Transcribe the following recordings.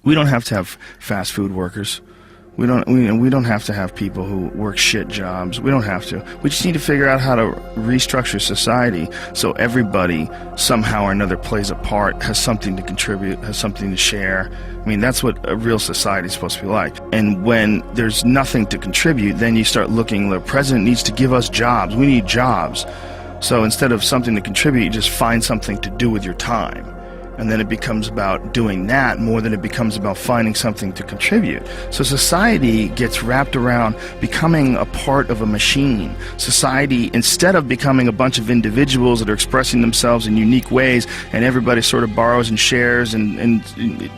We don't have to have fast food workers. We don't have to have people who work shit jobs. We don't have to. We just need to figure out how to restructure society so everybody somehow or another plays a part, has something to contribute, has something to share. I mean, that's what a real society is supposed to be like. And when there's nothing to contribute, then you start looking, the president needs to give us jobs. We need jobs. So instead of something to contribute, you just find something to do with your time. And then it becomes about doing that more than it becomes about finding something to contribute. So society gets wrapped around becoming a part of a machine. Society, instead of becoming a bunch of individuals that are expressing themselves in unique ways, and everybody sort of borrows and shares and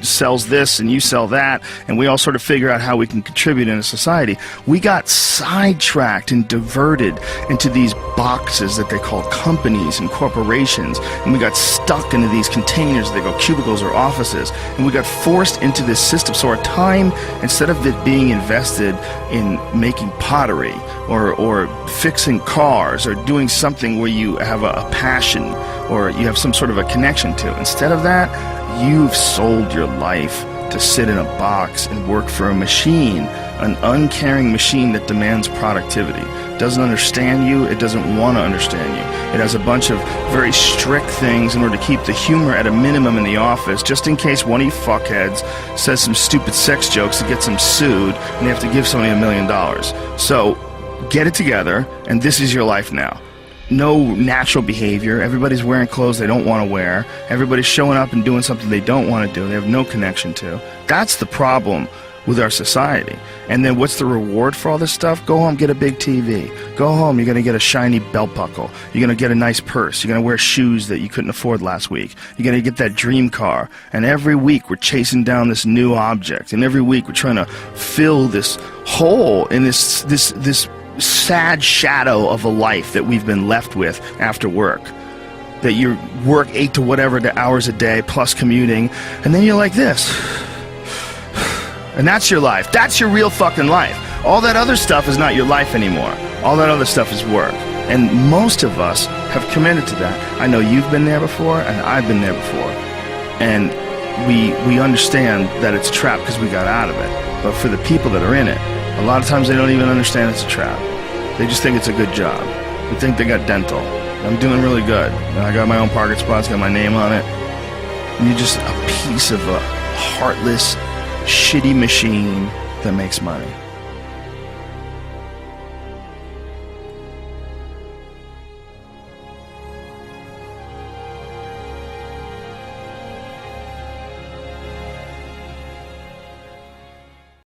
sells this and you sell that, and we all sort of figure out how we can contribute in a society, we got sidetracked and diverted into these boxes that they call companies and corporations, and we got stuck into these containers. They go cubicles or offices, and we got forced into this system. So our time, instead of it being invested in making pottery or fixing cars or doing something where you have a passion or you have some sort of a connection to, instead of that, you've sold your life to sit in a box and work for a machine, an uncaring machine that demands productivity. Doesn't understand you, it doesn't want to understand you. It has a bunch of very strict things in order to keep the humor at a minimum in the office, just in case one of you fuckheads says some stupid sex jokes that gets them sued and they have to give somebody $1 million. So get it together, and this is your life now. No natural behavior. Everybody's wearing clothes they don't want to wear. Everybody's showing up and doing something they don't want to do, they have no connection to. That's the problem with our society. And then what's the reward for all this stuff? Go home, get a big TV. Go home, you're going to get a shiny belt buckle. You're going to get a nice purse. You're going to wear shoes that you couldn't afford last week. You're going to get that dream car. And every week we're chasing down this new object. And every week we're trying to fill this hole in this sad shadow of a life that we've been left with after work. That you work 8 to whatever the hours a day plus commuting, and then you're like this. And that's your life. That's your real fucking life. All that other stuff is not your life anymore. All that other stuff is work. And most of us have committed to that. I know you've been there before, and I've been there before. And we understand that it's a trap because we got out of it. But for the people that are in it, a lot of times they don't even understand it's a trap. They just think it's a good job. They think they got dental. I'm doing really good. I got my own parking spots, got my name on it. And you're just a piece of a heartless, shitty machine that makes money.